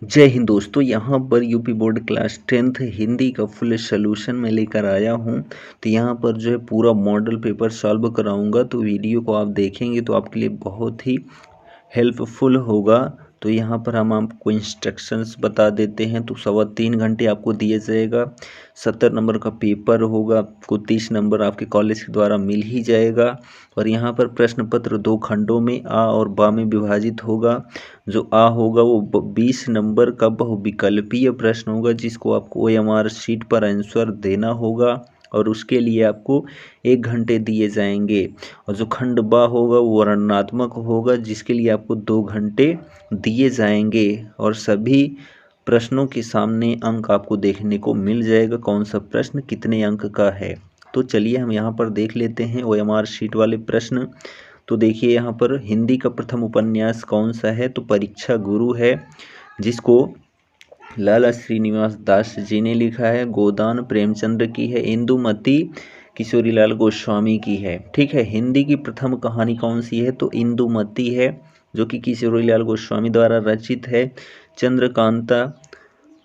जय हिंद दोस्तों, यहाँ पर UP board class 10th Hindi का फुल सोल्यूशन मैं लेकर आया हूँ। तो यहाँ पर जो है पूरा मॉडल पेपर सॉल्व कराऊंगा। तो वीडियो को आप देखेंगे तो आपके लिए बहुत ही हेल्पफुल होगा। तो यहाँ पर हम आपको इंस्ट्रक्शंस बता देते हैं। तो 3.25 घंटे आपको दिया जाएगा। 70 नंबर का पेपर होगा। आपको 30 नंबर आपके कॉलेज के द्वारा मिल ही जाएगा। और यहाँ पर प्रश्न पत्र 2 खंडों में आ और बा में विभाजित होगा। जो आ होगा वो 20 नंबर का बहुविकल्पीय प्रश्न होगा, जिसको आपको OMR शीट पर आंसर देना होगा और उसके लिए आपको 1 घंटे दिए जाएंगे। और जो खंड बा होगा वो वर्णनात्मक होगा, जिसके लिए आपको 2 घंटे दिए जाएंगे। और सभी प्रश्नों के सामने अंक आपको देखने को मिल जाएगा, कौन सा प्रश्न कितने अंक का है। तो चलिए हम यहाँ पर देख लेते हैं OMR शीट वाले प्रश्न। तो देखिए यहाँ पर हिंदी का प्रथम उपन्यास कौन सा है, तो परीक्षा गुरु है, जिसको लाला श्रीनिवास दास जी ने लिखा है। गोदान प्रेमचंद्र की है। इंदुमती किशोरीलाल गोस्वामी की है। ठीक है। हिंदी की प्रथम कहानी कौन सी है, तो इंदुमती है, जो कि किशोरीलाल गोस्वामी द्वारा रचित है। चंद्रकांता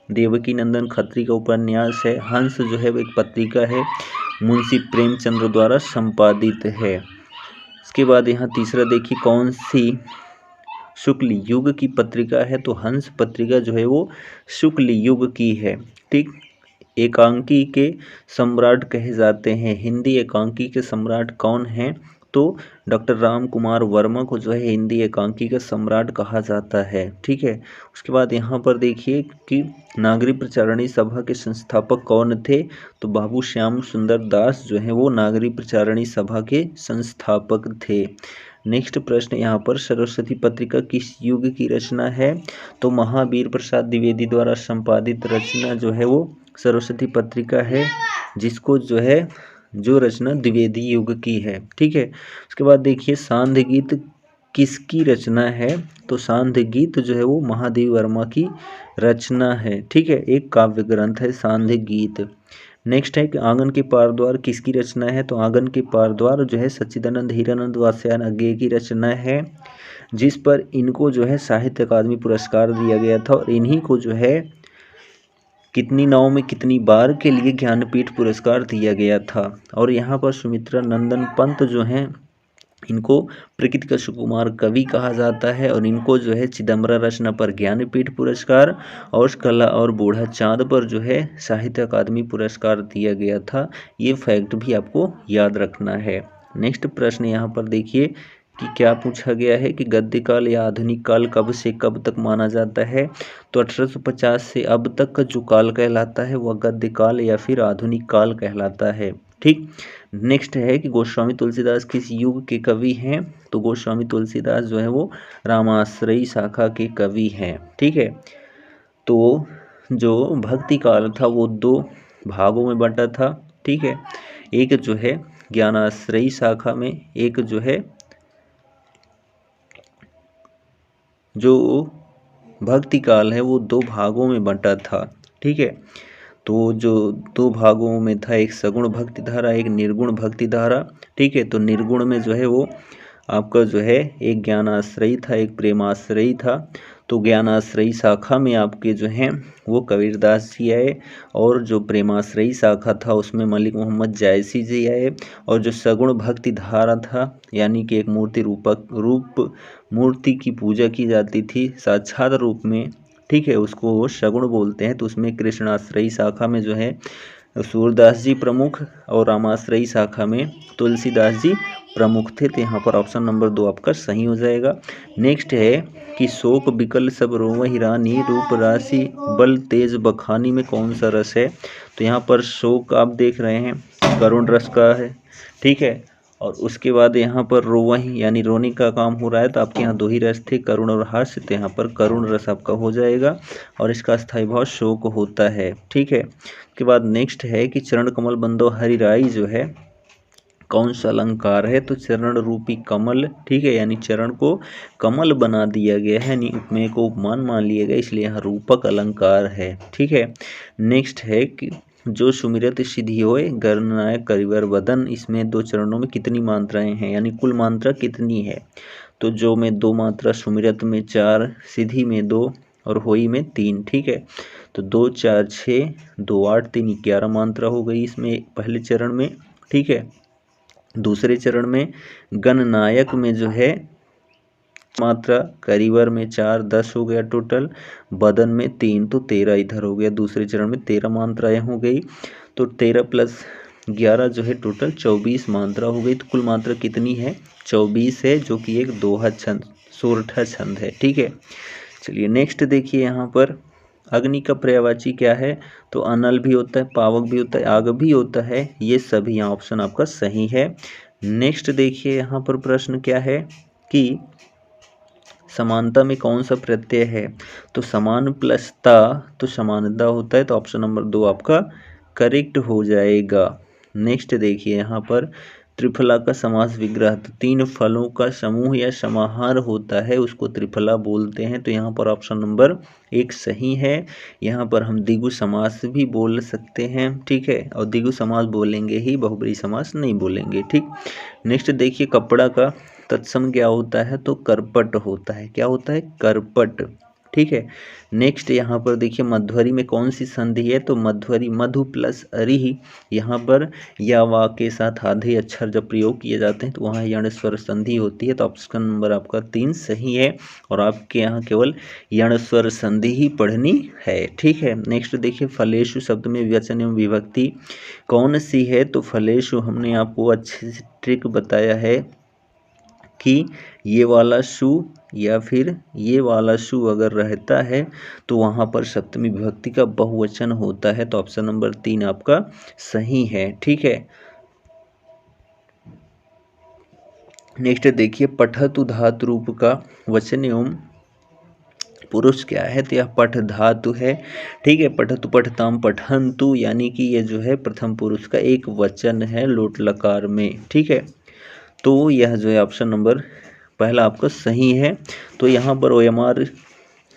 देवकी नंदन खत्री का उपन्यास है। हंस जो है वो एक पत्रिका है, मुंशी प्रेमचंद्र द्वारा संपादित है। इसके बाद यहाँ तीसरा देखिए, कौन सी शुक्ल युग की पत्रिका है, तो हंस पत्रिका जो है वो शुक्ल युग की है। ठीक। एकांकी के सम्राट कहे जाते हैं। हिंदी एकांकी के सम्राट कौन हैं, तो डॉक्टर राम कुमार वर्मा को जो है हिंदी एकांकी का सम्राट कहा जाता है। ठीक है। उसके बाद यहाँ पर देखिए कि नागरिक प्रचारणी सभा के संस्थापक कौन थे, तो बाबू श्याम सुंदर दास जो है वो नागरिक प्रचारणी सभा के संस्थापक थे। नेक्स्ट प्रश्न यहाँ पर, सरस्वती पत्रिका किस युग की रचना है, तो महावीर प्रसाद द्विवेदी द्वारा संपादित रचना जो है वो सरस्वती पत्रिका है, जिसको जो रचना द्विवेदी युग की है। ठीक है। उसके बाद देखिए, सांध्य गीत किसकी रचना है, तो सांध्य गीत जो है वो महादेव वर्मा की रचना है। ठीक है। एक काव्य ग्रंथ है सांध्य गीत। नेक्स्ट है कि आंगन के पार द्वार किसकी रचना है, तो आंगन के पार द्वार जो है सच्चिदानंद हीरानंद वात्स्यायन अज्ञेय की रचना है, जिस पर इनको जो है साहित्य अकादमी पुरस्कार दिया गया था। और इन्हीं को जो है कितनी नाव में कितनी बार के लिए ज्ञानपीठ पुरस्कार दिया गया था। और यहाँ पर सुमित्रा नंदन पंत जो हैं, इनको प्रकृति का सुकुमार कवि कहा जाता है। और इनको जो है चिदम्बरा रचना पर ज्ञानपीठ पुरस्कार और कला और बूढ़ा चाँद पर जो है साहित्य अकादमी पुरस्कार दिया गया था। ये फैक्ट भी आपको याद रखना है। नेक्स्ट प्रश्न यहाँ पर देखिए कि क्या पूछा गया है कि गद्य काल या आधुनिक काल कब से कब तक माना जाता है, तो 1850 से अब तक का जो काल कहलाता है वह गद्य काल या फिर आधुनिक काल कहलाता है। ठीक। नेक्स्ट है कि गोस्वामी तुलसीदास किस युग के कवि हैं, तो गोस्वामी तुलसीदास जो है वो रामाश्रयी शाखा के कवि हैं। ठीक है। तो जो भक्ति काल था वो 2 भागों में बंटा था। ठीक है। एक जो है ज्ञानाश्रयी शाखा में, एक जो है जो भक्ति काल है वो 2 भागों में बंटा था। ठीक है। तो जो 2 भागों में था, एक सगुण भक्ति धारा, एक निर्गुण भक्ति धारा। ठीक है। तो निर्गुण में जो है वो आपका जो है एक ज्ञानाश्रयी था, एक प्रेमाश्रयी था। तो ज्ञानाश्रयी शाखा में आपके जो हैं वो कबीरदास जी आए, और जो प्रेमाश्रयी शाखा था उसमें मलिक मोहम्मद जायसी जी आए। और जो सगुण भक्ति धारा था, यानी कि एक मूर्ति की पूजा की जाती थी साक्षात रूप में, ठीक है, उसको वो सगुण बोलते हैं। तो उसमें कृष्णाश्रयी शाखा में जो है सूरदास जी प्रमुख, और रामाश्रयी शाखा में तुलसीदास जी प्रमुख थे। तो यहाँ पर ऑप्शन नंबर 2 आपका सही हो जाएगा। नेक्स्ट है कि शोक बिकल सब रोवहि रानी, रूप राशि बल तेज बखानी में कौन सा रस है, तो यहाँ पर शोक आप देख रहे हैं करुण रस का है। ठीक है। और उसके बाद यहाँ पर रोवहि यानी रोने का काम हो रहा है, तो आपके यहाँ 2 ही रस थे, करुण और हास्य। तो यहाँ पर करुण रस आपका हो जाएगा, और इसका स्थायी भाव शोक होता है। ठीक है। उसके बाद नेक्स्ट है कि चरण कमल बंदो हरिराई जो है कौन सा अलंकार है, तो चरण रूपी कमल। ठीक है। यानी चरण को कमल बना दिया गया है, यानी उपमेय को उपमान मान लिया गया, इसलिए यहाँ रूपक अलंकार है। ठीक है। नेक्स्ट है कि जो सुमिरत सिद्धि होए गणनायक करिवर वदन, इसमें 2 चरणों में कितनी मात्राएं हैं, यानी कुल मात्रा कितनी है, तो जो में 2 मात्रा, सुमिरत में 4, सिद्धि में 2, और होई में 3, ठीक है। तो 2 4 6, 2 8 3 11 मात्रा हो गई इसमें पहले चरण में, ठीक है। दूसरे चरण में गणनायक में जो है मात्रा, करीबर में 4 10 हो गया टोटल, बदन में 3 तो 13 इधर हो गया। दूसरे चरण में 13 मात्राएं हो गई, तो 13 प्लस 11 जो है टोटल 24 मात्रा हो गई। तो कुल मात्रा कितनी है? 24 है, जो कि एक दोहा छंद, सोरठा छंद है, ठीक है। चलिए नेक्स्ट देखिए, यहाँ पर अग्नि का पर्यायवाची क्या है? तो अनल भी होता है, पावक भी होता है, आग भी होता है। ये सभी यहाँ ऑप्शन आपका सही है। नेक्स्ट देखिए यहाँ पर प्रश्न क्या है कि समानता में कौन सा प्रत्यय है? तो समान प्लस ता, तो समानता होता है, तो ऑप्शन नंबर 2 आपका करेक्ट हो जाएगा। नेक्स्ट देखिए यहाँ पर त्रिफला का समास विग्रह, तो 3 फलों का समूह या समाहार होता है, उसको त्रिफला बोलते हैं। तो यहाँ पर ऑप्शन नंबर 1 सही है। यहाँ पर हम द्विगु समास भी बोल सकते हैं, ठीक है, और द्विगु समास बोलेंगे ही, बहुब्रीहि समास नहीं बोलेंगे, ठीक। नेक्स्ट देखिए कपड़ा का तत्सम क्या होता है? तो करपट होता है। क्या होता है? करपट, ठीक है। नेक्स्ट यहाँ पर देखिए मध्वरी में कौन सी संधि है? तो मध्वरी मधु प्लस अरि, यहाँ पर या वा के साथ आधे अक्षर जब प्रयोग किए जाते हैं तो वहाँ यण स्वर संधि होती है। तो ऑप्शन नंबर आपका 3 सही है, और आपके यहाँ केवल यण स्वर संधि ही पढ़नी है, ठीक है। नेक्स्ट देखिए फलेषु शब्द में विवचन एवं विभक्ति कौन सी है? तो फलेषु हमने आपको अच्छे से ट्रिक बताया है कि ये वाला शु या फिर ये वाला शु अगर रहता है तो वहाँ पर सप्तमी विभक्ति का बहुवचन होता है। तो ऑप्शन नंबर 3 आपका सही है, ठीक है। नेक्स्ट देखिए पठतु धातु रूप का वचन एवं पुरुष क्या है? तो यह पठ धातु है, ठीक है। पठतु पठताम पठन्तु, यानी कि ये जो है प्रथम पुरुष का एक वचन है लोट लकार में, ठीक है। तो यह जो है ऑप्शन नंबर पहला आपका सही है। तो यहाँ पर OMR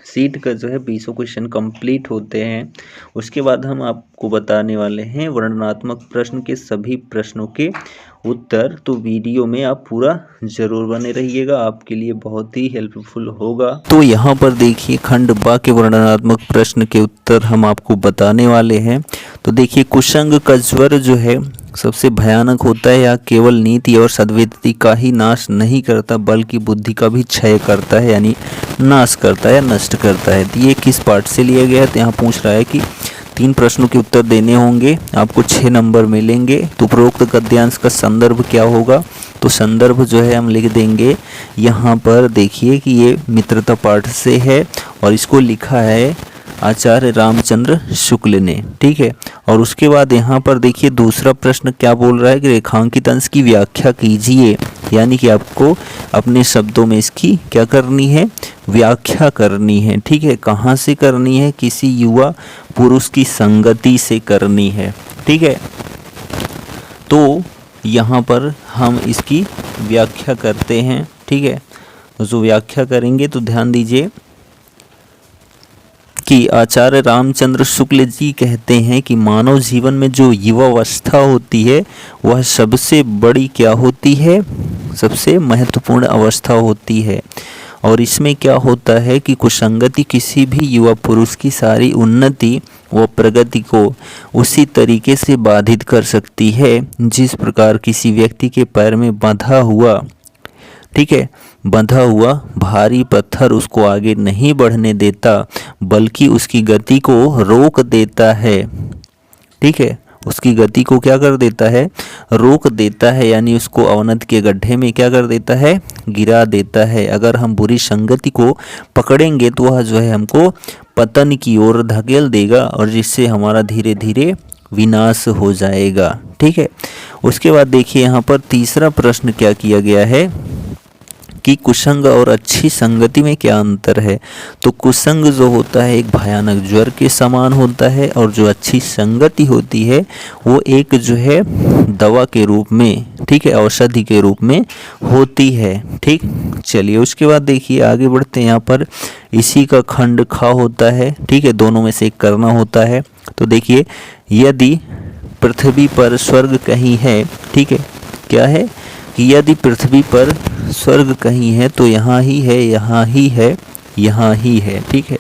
सीट का जो है 20 क्वेश्चन कंप्लीट होते हैं। उसके बाद हम आपको बताने वाले हैं वर्णनात्मक प्रश्न के सभी प्रश्नों के उत्तर। तो वीडियो में आप पूरा जरूर बने रहिएगा, आपके लिए बहुत ही हेल्पफुल होगा। तो यहाँ पर देखिए खंड बा के वर्णनात्मक प्रश्न के उत्तर हम आपको बताने वाले हैं। तो देखिए कुसंग का ज्वर जो है सबसे भयानक होता है, या केवल नीति और सद्वृत्ति का ही नाश नहीं करता बल्कि बुद्धि का भी क्षय करता है, यानी नाश करता है या नष्ट करता है। तो ये किस पाठ से लिया गया है? तो यहाँ पूछ रहा है कि 3 प्रश्नों के उत्तर देने होंगे, आपको 6 नंबर मिलेंगे। तो उपरोक्त गद्यांश का संदर्भ क्या होगा? तो संदर्भ जो है हम लिख देंगे यहाँ पर, देखिए कि ये मित्रता पाठ से है और इसको लिखा है आचार्य रामचंद्र शुक्ल ने, ठीक है। और उसके बाद यहाँ पर देखिए दूसरा प्रश्न क्या बोल रहा है कि रेखांकित अंश की व्याख्या कीजिए, यानी कि आपको अपने शब्दों में इसकी क्या करनी है? व्याख्या करनी है, ठीक है। कहाँ से करनी है? किसी युवा पुरुष की संगति से करनी है, ठीक है। तो यहाँ पर हम इसकी व्याख्या करते हैं, ठीक है। जो व्याख्या करेंगे तो ध्यान दीजिए कि आचार्य रामचंद्र शुक्ल जी कहते हैं कि मानव जीवन में जो युवावस्था होती है वह सबसे बड़ी क्या होती है? सबसे महत्वपूर्ण अवस्था होती है। और इसमें क्या होता है कि कुसंगति किसी भी युवा पुरुष की सारी उन्नति व प्रगति को उसी तरीके से बाधित कर सकती है जिस प्रकार किसी व्यक्ति के पैर में बंधा हुआ, ठीक है, बंधा हुआ भारी पत्थर उसको आगे नहीं बढ़ने देता बल्कि उसकी गति को रोक देता है, ठीक है। उसकी गति को क्या कर देता है? रोक देता है, यानी उसको अवनति के गड्ढे में क्या कर देता है? गिरा देता है। अगर हम बुरी संगति को पकड़ेंगे तो वह जो है हमको पतन की ओर धकेल देगा और जिससे हमारा धीरे धीरे विनाश हो जाएगा, ठीक है। उसके बाद देखिए यहाँ पर तीसरा प्रश्न क्या किया गया है कि कुसंग और अच्छी संगति में क्या अंतर है? तो कुसंग जो होता है एक भयानक ज्वर के समान होता है, और जो अच्छी संगति होती है वो एक जो है दवा के रूप में, ठीक है, औषधि के रूप में होती है, ठीक। चलिए उसके बाद देखिए आगे बढ़ते हैं। यहाँ पर इसी का खंड खा होता है, ठीक है, दोनों में से एक करना होता है। तो देखिए यदि पृथ्वी पर स्वर्ग कहीं है, ठीक है, क्या है कि यदि पृथ्वी पर स्वर्ग कहीं है तो यहाँ ही है, यहाँ ही है, यहाँ ही है, ठीक है।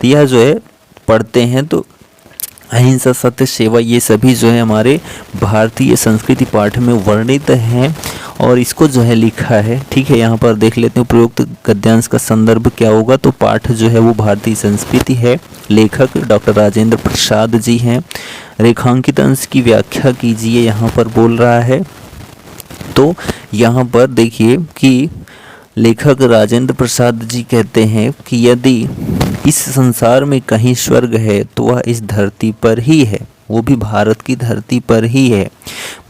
तो यह जो है पढ़ते हैं तो अहिंसा, सत्य, सेवा, ये सभी जो है हमारे भारतीय संस्कृति पाठ में वर्णित हैं और इसको जो है लिखा है। ठीक है, यहाँ पर देख लेते हैं प्रयुक्त गद्यांश का संदर्भ क्या होगा। तो पाठ जो है वो भारतीय संस्कृति है, लेखक डॉक्टर राजेंद्र प्रसाद जी हैं। रेखांकित अंश की व्याख्या कीजिए, यहाँ पर बोल रहा है। तो यहाँ पर देखिए कि लेखक राजेंद्र प्रसाद जी कहते हैं कि यदि इस संसार में कहीं स्वर्ग है तो वह इस धरती पर ही है, वो भी भारत की धरती पर ही है।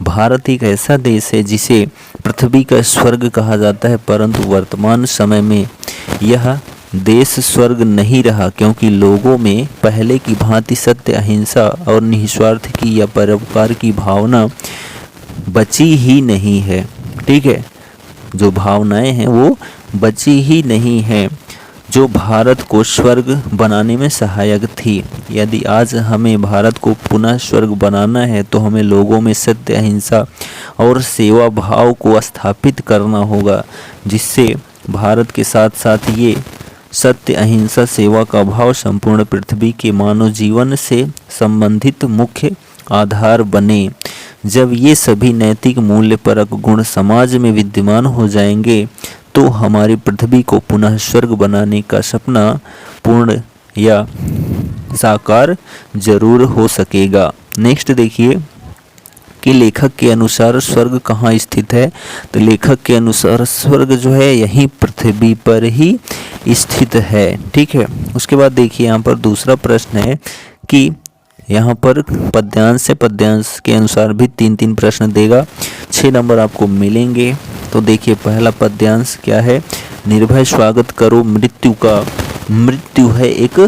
भारत एक ऐसा देश है जिसे पृथ्वी का स्वर्ग कहा जाता है, परंतु वर्तमान समय में यह देश स्वर्ग नहीं रहा, क्योंकि लोगों में पहले की भांति सत्य, अहिंसा और निस्वार्थ की या परोपकार की भावना बची ही नहीं है। ठीक है, जो भावनाएं हैं वो बची ही नहीं है, जो भारत को स्वर्ग बनाने में सहायक थी। यदि आज हमें भारत को पुनः स्वर्ग बनाना है तो हमें लोगों में सत्य, अहिंसा और सेवा भाव को स्थापित करना होगा, जिससे भारत के साथ साथ ये सत्य, अहिंसा, सेवा का भाव संपूर्ण पृथ्वी के मानव जीवन से संबंधित मुख्य आधार बने। जब ये सभी नैतिक मूल्य परक गुण समाज में विद्यमान हो जाएंगे तो हमारी पृथ्वी को पुनः स्वर्ग बनाने का सपना पूर्ण या साकार जरूर हो सकेगा। नेक्स्ट देखिए कि लेखक के अनुसार स्वर्ग कहाँ स्थित है। तो लेखक के अनुसार स्वर्ग जो है यहीं पृथ्वी पर ही स्थित है। ठीक है, उसके बाद देखिए यहाँ पर दूसरा प्रश्न है कि यहाँ पर पद्यांश से पद्यांश के अनुसार भी 3-3 प्रश्न देगा, 6 नंबर आपको मिलेंगे। तो देखिए पहला पद्यांश क्या है, निर्भय स्वागत करो मृत्यु का। मृत्यु है एक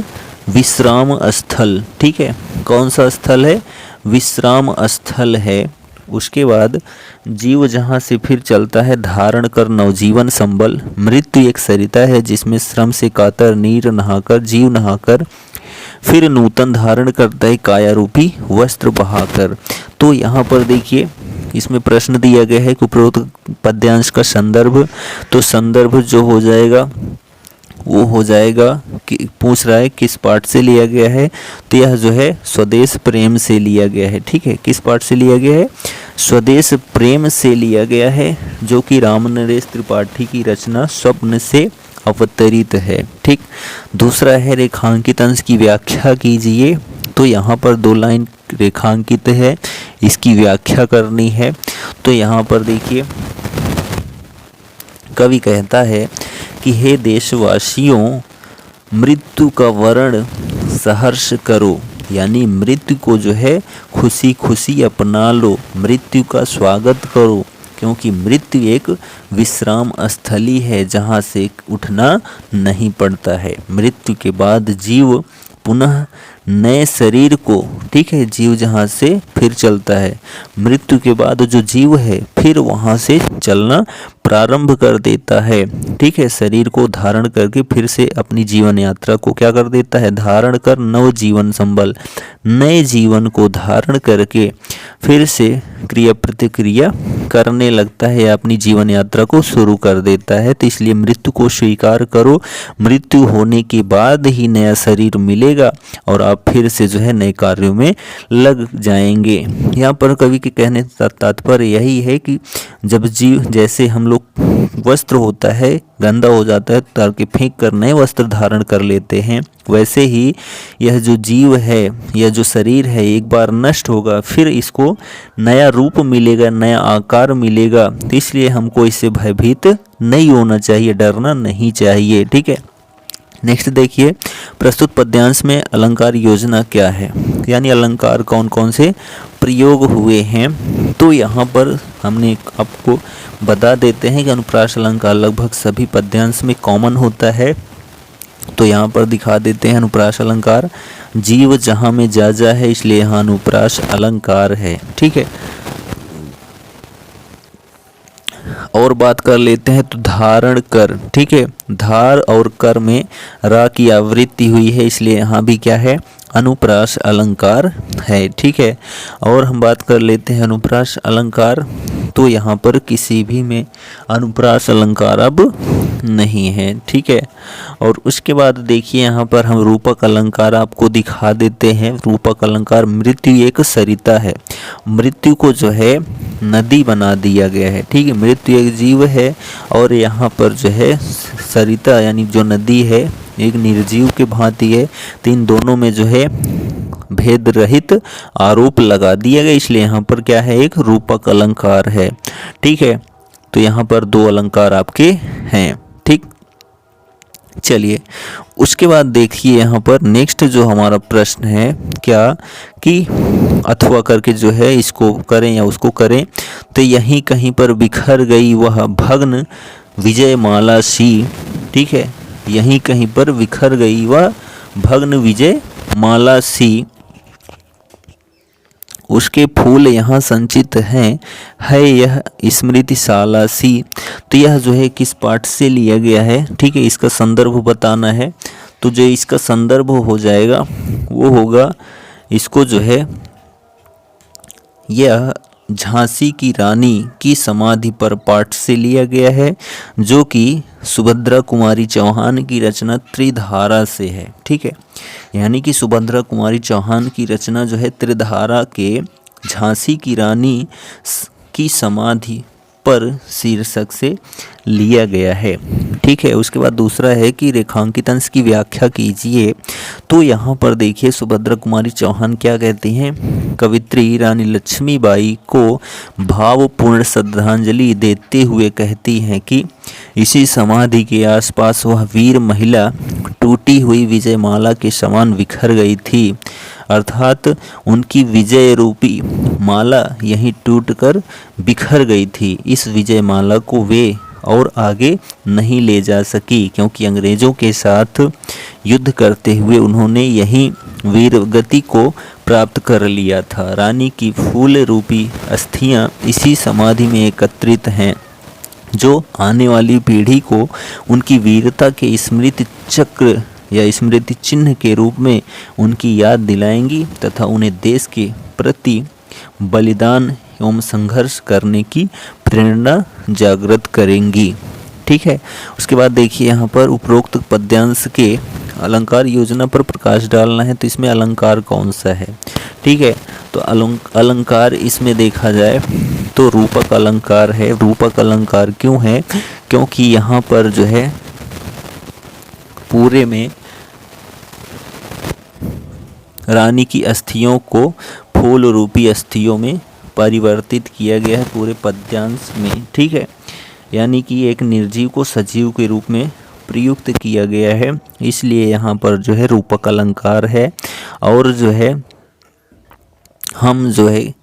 विश्राम स्थल। ठीक है, कौन सा स्थल है, विश्राम स्थल है। उसके बाद जीव जहाँ से फिर चलता है धारण कर नवजीवन संबल। मृत्यु एक सरिता है जिसमें श्रम से कातर नीर नहाकर जीव नहाकर फिर नूतन धारण करता है काया रूपी वस्त्र बहाकर। तो यहाँ पर देखिए इसमें प्रश्न दिया गया है कि उपरोक्त पद्यांश का संदर्भ। तो संदर्भ जो हो जाएगा वो हो जाएगा कि पूछ रहा है किस पाठ से लिया गया है। तो यह जो है स्वदेश प्रेम से लिया गया है। ठीक है, किस पाठ से लिया गया है, स्वदेश प्रेम से लिया गया है, जो कि रामनरेश त्रिपाठी की रचना स्वप्न से अवतरित है। ठीक, दूसरा है रेखांकित अंश की व्याख्या कीजिए। तो यहाँ पर 2 लाइन रेखांकित है, इसकी व्याख्या करनी है। तो यहाँ पर देखिए कवि कहता है कि हे देशवासियों, मृत्यु का वर्ण सहर्ष करो, यानी मृत्यु को जो है खुशी खुशी अपना लो, मृत्यु का स्वागत करो, क्योंकि मृत्यु एक विश्राम स्थली है जहाँ से उठना नहीं पड़ता है। मृत्यु के बाद जीव पुनः नए शरीर को, ठीक है, जीव जहाँ से फिर चलता है, मृत्यु के बाद जो जीव है फिर वहाँ से चलना प्रारंभ कर देता है। ठीक है, शरीर को धारण करके फिर से अपनी जीवन यात्रा को क्या कर देता है, धारण कर नव जीवन संबल, नए जीवन को धारण करके फिर से क्रिया प्रतिक्रिया करने लगता है, अपनी जीवन यात्रा को शुरू कर देता है। तो इसलिए मृत्यु को स्वीकार करो, मृत्यु होने के बाद ही नया शरीर मिलेगा और आप फिर से जो है नए कार्यों में लग जाएंगे। यहाँ पर कवि के कहने का तात्पर्य यही है कि जब जीव, जैसे हम लोग वस्त्र होता है गंदा हो जाता है उतार के फेंक कर नए वस्त्र धारण कर लेते हैं, वैसे ही यह जो जीव है, यह जो शरीर है एक बार नष्ट होगा, फिर इसको नया रूप मिलेगा, नया आकार मिलेगा। तो इसलिए हमको इससे भयभीत नहीं होना चाहिए, डरना नहीं चाहिए। ठीक है, नेक्स्ट देखिए प्रस्तुत पद्यांश में अलंकार योजना क्या है, यानी अलंकार कौन कौन से प्रयोग हुए हैं। तो यहाँ पर हमने आपको बता देते हैं कि अनुप्रास अलंकार लगभग सभी पद्यांश में कॉमन होता है। तो यहाँ पर दिखा देते हैं अनुप्रास अलंकार, जीव जहाँ में जा है इसलिए यहाँ अनुप्रास अलंकार है। ठीक है, और बात कर लेते हैं तो धारण कर, ठीक है, धार और कर में रा की आवृत्ति हुई है इसलिए यहाँ भी क्या है, अनुप्रास अलंकार है। ठीक है, और हम बात कर लेते हैं अनुप्रास अलंकार तो यहाँ पर किसी भी में अनुप्रास अलंकार अब नहीं है। ठीक है, और उसके बाद देखिए यहाँ पर हम रूपक अलंकार आपको दिखा देते हैं। रूपक अलंकार, मृत्यु एक सरिता है, मृत्यु को जो है नदी बना दिया गया है। ठीक है, मृत्यु एक जीव है और यहाँ पर जो है सरिता यानी जो नदी है एक निर्जीव के भांति है, तो इन दोनों में जो है भेद रहित आरोप लगा दिया गया, इसलिए यहाँ पर क्या है, एक रूपक अलंकार है। ठीक है, तो यहाँ पर दो अलंकार आपके हैं। ठीक, चलिए उसके बाद देखिए यहाँ पर नेक्स्ट जो हमारा प्रश्न है क्या कि अथवा करके जो है इसको करें या उसको करें, तो यहीं कहीं पर बिखर गई वह भग्न विजयमाला सी। ठीक है, यहीं कहीं पर बिखर गई वह भग्न विजयमाला सी, उसके फूल यहाँ संचित हैं, है यह स्मृतिशाला सी। तो यह जो है किस पाठ से लिया गया है, ठीक है, इसका संदर्भ बताना है। तो जो इसका संदर्भ हो जाएगा वो होगा, इसको जो है यह झांसी की रानी की समाधि पर पाठ से लिया गया है, जो कि सुभद्रा कुमारी चौहान की रचना त्रिधारा से है। ठीक है, यानी कि सुभद्रा कुमारी चौहान की रचना जो है त्रिधारा के झांसी की रानी की समाधि पर शीर्षक से लिया गया है। ठीक है, उसके बाद दूसरा है कि रेखांकित अंश की व्याख्या कीजिए। तो यहाँ पर देखिए सुभद्रा कुमारी चौहान क्या कहती हैं, कवित्री रानी लक्ष्मीबाई को भावपूर्ण श्रद्धांजलि देते हुए कहती हैं कि इसी समाधि के आसपास वह वीर महिला टूटी हुई विजयमाला के समान बिखर गई थी, अर्थात उनकी विजय रूपी माला यहीं टूटकर बिखर गई थी। इस विजय माला को वे और आगे नहीं ले जा सकी, क्योंकि अंग्रेजों के साथ युद्ध करते हुए उन्होंने यही वीरगति को प्राप्त कर लिया था। रानी की फूल रूपी अस्थियां इसी समाधि में एकत्रित हैं, जो आने वाली पीढ़ी को उनकी वीरता के स्मृति चक्र या स्मृति चिन्ह के रूप में उनकी याद दिलाएंगी तथा उन्हें देश के प्रति बलिदान एवं संघर्ष करने की प्रेरणा जागृत करेंगी। ठीक है, उसके बाद देखिए यहाँ पर उपरोक्त पद्यांश के अलंकार योजना पर प्रकाश डालना है, तो इसमें अलंकार कौन सा है। ठीक है, तो अलंकार इसमें देखा जाए तो रूपक अलंकार है। रूपक अलंकार क्यों है, क्योंकि यहाँ पर जो है पूरे में रानी की अस्थियों को फूल रूपी अस्थियों में परिवर्तित किया गया है पूरे पद्यांश में। ठीक है, यानी कि एक निर्जीव को सजीव के रूप में प्रयुक्त किया गया है, इसलिए यहाँ पर जो है रूपक अलंकार है। और जो है हम जो है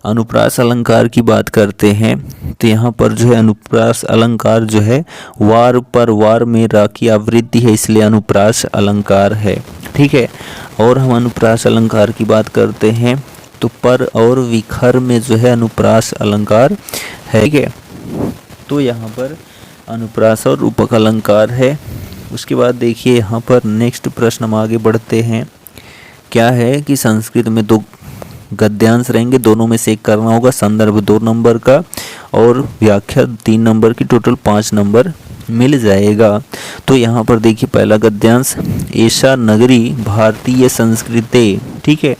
अनुप्रास अलंकार की बात करते हैं, तो यहाँ पर जो है अनुप्रास अलंकार जो है वार पर वार में रा की आवृत्ति है, इसलिए अनुप्रास अलंकार है। ठीक है, और हम अनुप्रास अलंकार की बात करते हैं तो पर और विखर में जो है अनुप्रास अलंकार है। ठीक है, तो यहाँ पर अनुप्रास और रूपक अलंकार है। उसके बाद देखिए यहाँ पर नेक्स्ट प्रश्न हम आगे बढ़ते हैं। क्या है कि संस्कृत में दो गद्यांश रहेंगे, दोनों में से एक करना होगा, संदर्भ 2 नंबर का और व्याख्या 3 नंबर की, टोटल 5 नंबर मिल जाएगा। तो यहाँ पर देखिए पहला गद्यांश, एषा नगरी भारतीय संस्कृते। ठीक है,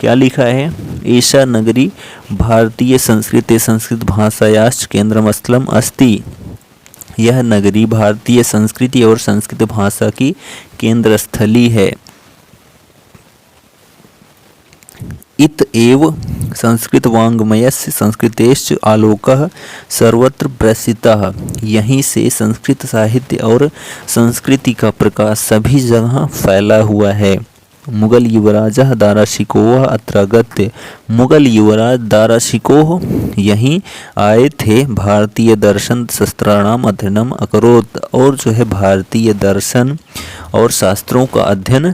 क्या लिखा है, एषा नगरी भारतीय संस्कृते संस्कृत भाषायाश्च केंद्रमस्थलम अस्ति। यह नगरी भारतीय संस्कृति और संस्कृत भाषा की केंद्र स्थली है। इत एव संस्कृत वाङ्मयस्य संस्कृतेश्च आलोकः सर्वत्र प्रसिद्धः। यहीं से संस्कृत साहित्य और संस्कृति का प्रकाश सभी जगह फैला हुआ है। मुगल युवराजः दाराशिकोह अत्रागत्य। मुगल युवराज दाराशिकोह यहीं आए थे, भारतीय दर्शन शस्त्राणाम अध्ययनम अकरोत्, और जो है भारतीय दर्शन और शास्त्रों का अध्ययन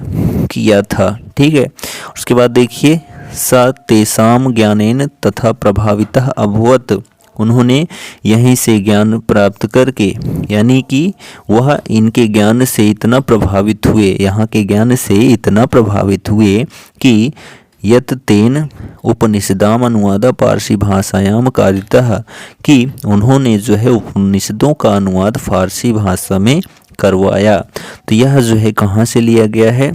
किया था। ठीक है, उसके बाद देखिए सा तेसाम ज्ञानेन तथा प्रभावितः अभवत्। उन्होंने यहीं से ज्ञान प्राप्त करके, यानी कि वह इनके ज्ञान से इतना प्रभावित हुए, यहाँ के ज्ञान से इतना प्रभावित हुए कि यत तेन उपनिषदाम अनुवाद फारसी भाषायाम कारितः, कि उन्होंने जो है उपनिषदों का अनुवाद फारसी भाषा में करवाया। तो यह जो है कहाँ से लिया गया है,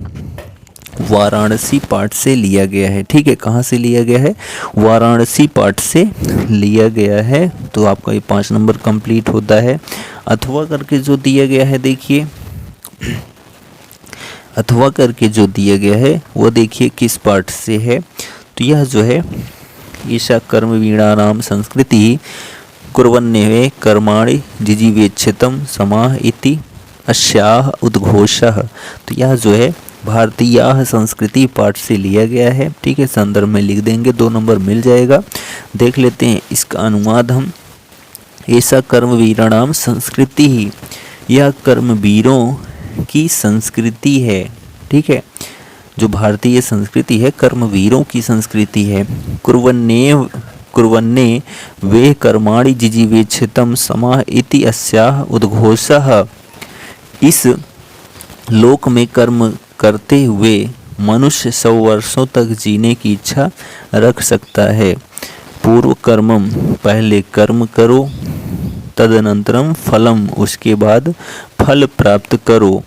वाराणसी पाठ से लिया गया है। ठीक है, कहाँ से लिया गया है, वाराणसी पाठ से लिया गया है। तो आपका ये 5 नंबर कंप्लीट होता है। अथवा करके जो दिया गया है, देखिए अथवा करके जो दिया गया है वो देखिए किस पाठ से है। तो यह जो है ईशा कर्म वीणा नाम संस्कृति कुर्वन्नेवे कर्माणि जिजीवेच्छितम समाह इति अस्याह उद्घोषः। तो यह जो है भारतीय संस्कृति पाठ से लिया गया है। ठीक है, संदर्भ में लिख देंगे, 2 नंबर मिल जाएगा। देख लेते हैं इसका अनुवाद हम। ऐसा कर्मवीराणाम संस्कृति ही, यह कर्मवीरों की संस्कृति है। ठीक है, जो भारतीय संस्कृति है कर्मवीरों की संस्कृति है। कुर्वन्ने वे कर्माणि जिजीवेच्छितम समाह इति अस्याह उद्घोषः। इस लोक में कर्म करते हुए मनुष्य 100 वर्षों तक जीने की इच्छा रख सकता है। पूर्व कर्मम, पहले कर्म करो, तदनंतरम फलम, उसके बाद फल प्राप्त करो।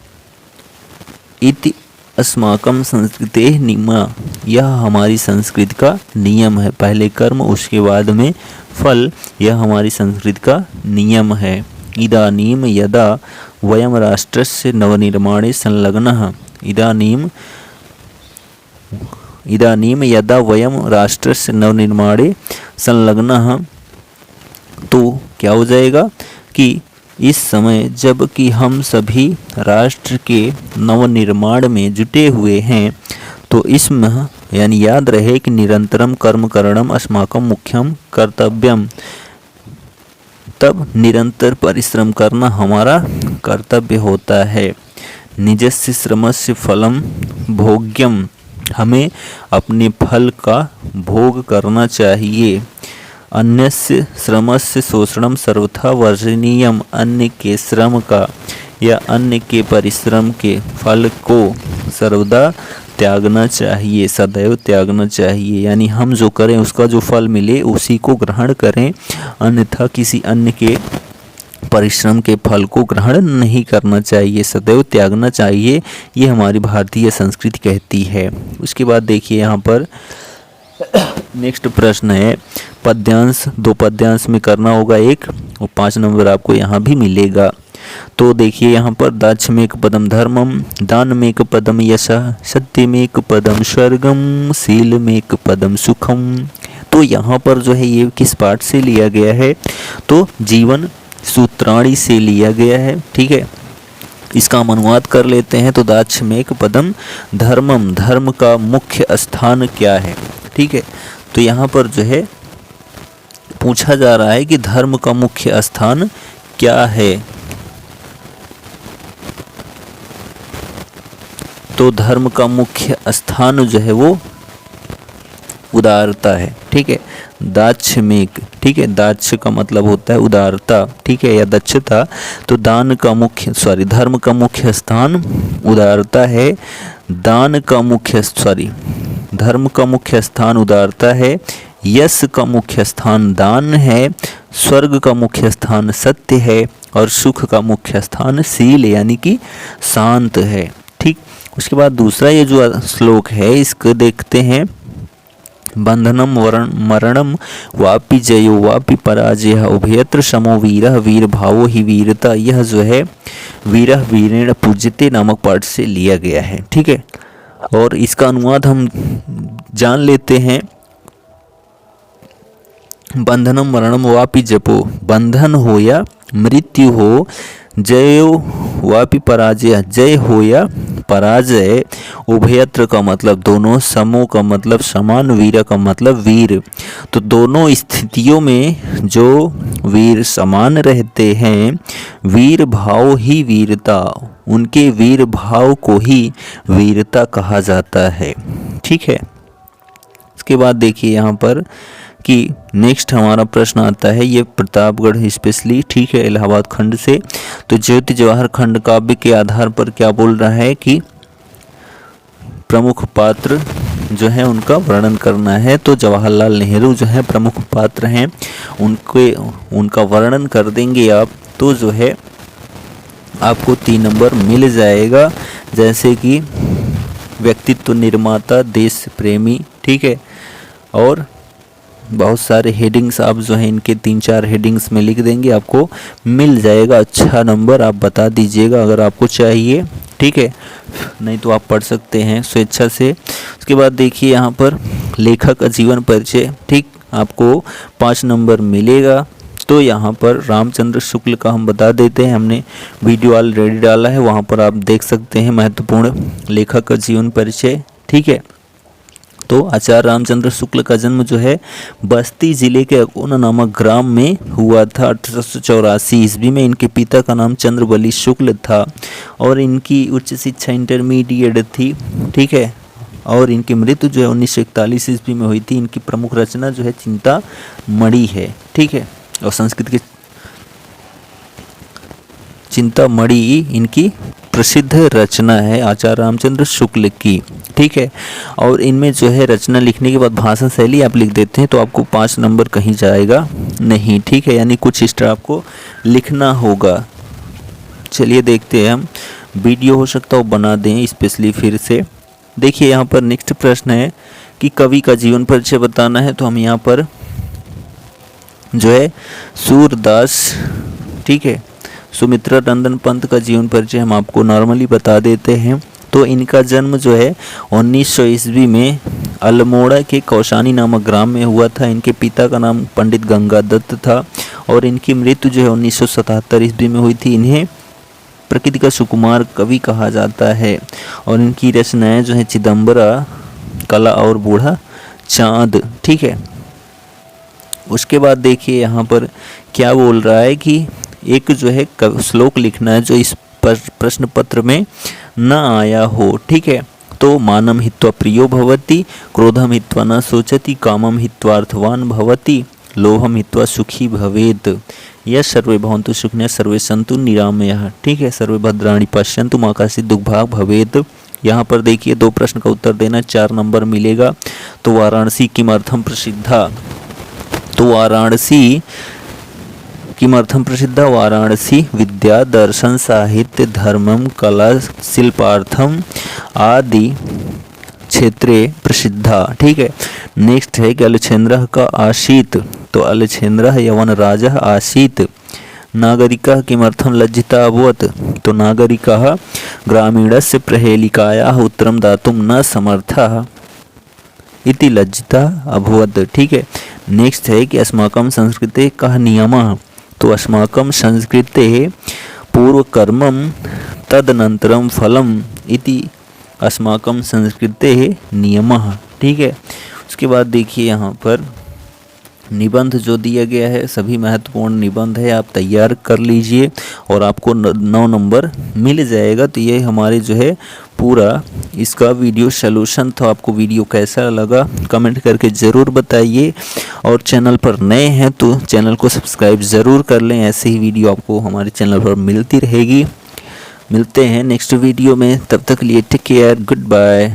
इति अस्माकं संस्कृते नियमा, यह हमारी संस्कृति का नियम है। पहले कर्म उसके बाद में फल, यह हमारी संस्कृति का नियम है। इदानीम यदा वयम राष्ट्रस्य नवनिर्माणे संलग्नः, इदानीम यदा वयम राष्ट्रस्य नवनिर्माणे संलग्नः, तो क्या हो जाएगा कि इस समय जब कि हम सभी राष्ट्र के नवनिर्माण में जुटे हुए हैं, तो इसमें यानी याद रहे कि निरंतरम कर्म करणम अस्माकं मुख्यम कर्तव्यम, तब निरंतर परिश्रम करना हमारा कर्तव्य होता है। निजस्य श्रमस्य फलम भोग्यम, हमें अपने फल का भोग करना चाहिए। अन्यस्य श्रमस्य शोषणम सर्वथा वर्जनीयम, अन्य के श्रम का या अन्य के परिश्रम के फल को सर्वदा त्यागना चाहिए, सदैव त्यागना चाहिए। यानी हम जो करें उसका जो फल मिले उसी को ग्रहण करें, अन्यथा किसी अन्य के परिश्रम के फल को ग्रहण नहीं करना चाहिए, सदैव त्यागना चाहिए। ये हमारी भारतीय संस्कृति कहती है। उसके बाद देखिए यहाँ पर नेक्स्ट प्रश्न है पद्यांश, 2 पद्यांश में करना होगा एक, और 5 नंबर आपको यहाँ भी मिलेगा। तो देखिए यहाँ पर दाक्षमेक पदम धर्मम, दानमेक पदम यशः, सत्यमेक पदम स्वर्गम, शीलमेक पदम सुखम। तो यहाँ पर जो है ये किस पाठ से लिया गया है, तो जीवन सूत्राणी से लिया गया है। ठीक है, इसका हम अनुवाद कर लेते हैं। तो दाक्षमेक पदम धर्मम, धर्म का मुख्य स्थान क्या है। ठीक है, तो यहाँ पर जो है पूछा जा रहा है कि धर्म का मुख्य स्थान क्या है। तो धर्म का मुख्य स्थान जो है वो उदारता है। ठीक है, दाक्षमेक, ठीक है, दाक्ष का मतलब होता है उदारता, ठीक है, या दक्षता। तो धर्म का मुख्य स्थान उदारता है। धर्म का मुख्य स्थान उदारता है। यश का मुख्य स्थान दान है। स्वर्ग का मुख्य स्थान सत्य है। और सुख का मुख्य स्थान शील यानी कि शांत है। ठीक, उसके बाद दूसरा ये जो श्लोक है इसको देखते हैं। बंधनम मरणम वापि जयो वापि पराजय उभयत्र समो वीरः वीर भावो ही वीरता। यह जो है वीरः वीरेण पूज्यते नामक पाठ से लिया गया है। ठीक है, और इसका अनुवाद हम जान लेते हैं। बंधनम मरणम वापि जपो, बंधन हो या मृत्यु हो, जयो वापि पराजय, जय हो या पराजय, उभयत्र का मतलब दोनों, समो का मतलब समान, वीर का मतलब वीर। तो दोनों स्थितियों में जो वीर समान रहते हैं, वीर भाव ही वीरता, उनके वीर भाव को ही वीरता कहा जाता है। ठीक है, इसके बाद देखिए यहाँ पर कि नेक्स्ट हमारा प्रश्न आता है ये प्रतापगढ़ स्पेशली, ठीक है, इलाहाबाद खंड से। तो ज्योति जवाहर खंड काव्य के आधार पर क्या बोल रहा है कि प्रमुख पात्र जो है उनका वर्णन करना है। तो जवाहरलाल नेहरू जो है प्रमुख पात्र हैं, उनका वर्णन कर देंगे आप तो जो है आपको 3 नंबर मिल जाएगा। जैसे कि व्यक्तित्व निर्माता, देश प्रेमी, ठीक है, और बहुत सारे हेडिंग्स आप जो है इनके 3-4 हेडिंग्स में लिख देंगे, आपको मिल जाएगा अच्छा नंबर। आप बता दीजिएगा अगर आपको चाहिए, ठीक है, नहीं तो आप पढ़ सकते हैं स्वेच्छा से। उसके बाद देखिए यहाँ पर लेखक का जीवन परिचय, ठीक, आपको 5 नंबर मिलेगा। तो यहाँ पर रामचंद्र शुक्ल का हम बता देते हैं, हमने वीडियो ऑलरेडी डाला है, वहाँ पर आप देख सकते हैं महत्वपूर्ण लेखक का जीवन परिचय, ठीक है। तो आचार्य रामचंद्र शुक्ल का जन्म जो है बस्ती जिले के अकोना नामक ग्राम में हुआ था 1884 ईस्वी में। इनके पिता का नाम चंद्रबली शुक्ल था और इनकी उच्च शिक्षा इंटरमीडिएट थी, ठीक है, और इनकी मृत्यु जो है 1941 ईस्वी में हुई थी। इनकी प्रमुख रचना जो है चिंतामणि है, ठीक है, और संस्कृत की चिंतामणि इनकी प्रसिद्ध रचना है आचार्य रामचंद्र शुक्ल की, ठीक है। और इनमें जो है रचना लिखने के बाद भाषण शैली आप लिख देते हैं तो आपको 5 नंबर कहीं जाएगा नहीं, ठीक है, यानी कुछ एक्स्ट्रा आपको लिखना होगा। चलिए देखते हैं हम, वीडियो हो सकता है वो बना दें स्पेशली फिर से। देखिए यहाँ पर नेक्स्ट प्रश्न है कि कवि का जीवन परिचय बताना है। तो हम यहाँ पर जो है सूरदास, ठीक है, सुमित्रा नंदन पंत का जीवन परिचय हम आपको नॉर्मली बता देते हैं। तो इनका जन्म जो है 1900 ईस्वी में अल्मोड़ा के कौशानी नामक ग्राम में हुआ था। इनके पिता का नाम पंडित गंगादत्त था और इनकी मृत्यु जो है 1977 ईस्वी में हुई थी। इन्हें प्रकृति का सुकुमार कवि कहा जाता है और इनकी रचनाएं जो है चिदम्बरा, कला और बूढ़ा चाँद, ठीक है। उसके बाद देखिए यहाँ पर क्या बोल रहा है कि एक जो है श्लोक लिखना है जो इस प्रश्न पत्र में न आया हो, ठीक है। तो मानम हित्वा प्रियो भवति, क्रोधम हित्वा न सोचति, कामम हित्वा अर्थवान भवति, लोभम हित्वा सुखी भवेत्, यह सर्वे भवन्तु सुखिनः सर्वे सन्तु निरामयाः, ठीक है, सर्वे भद्राणि पश्यन्तु मा कश्चित् दुःखभाग् भवेत्। यहाँ पर देखिए 2 प्रश्न का उत्तर देना, 4 नंबर मिलेगा। तो वाराणसी किमर्थम प्रसिद्धा, तो वाराणसी किमर्थम प्रसिद्धा, वाराणसी विद्या दर्शन साहित्य धर्मम कला शिल्पार्थम आदि क्षेत्रे प्रसिद्धा, ठीक है। नेक्स्ट है कि अलछेन्द्रः का आसीत्, तो अलछेन्द्रः यवन राजा आसीत्। नागरिकः किमर्थम लज्जिता अभवत्, तो नागरिकः ग्रामीणस्य प्रहेलिकायाः उत्तरं दातुं न समर्थः इति लज्जिता अभवत्, ठीक है। नेक्स्ट है कि अस्माकं संस्कृते कः नियमः, तो अस्माकं संस्कृते पूर्वकर्मं तदनन्तरं फलम् इति अस्माकं संस्कृते नियमः, ठीक है। उसके बाद देखिए यहाँ पर निबंध जो दिया गया है सभी महत्वपूर्ण निबंध है, आप तैयार कर लीजिए और आपको 9 नंबर मिल जाएगा। तो ये हमारे जो है पूरा इसका वीडियो सॉल्यूशन था। आपको वीडियो कैसा लगा कमेंट करके ज़रूर बताइए और चैनल पर नए हैं तो चैनल को सब्सक्राइब ज़रूर कर लें, ऐसे ही वीडियो आपको हमारे चैनल पर मिलती रहेगी। मिलते हैं नेक्स्ट वीडियो में, तब तक लिए टेक केयर, गुड बाय।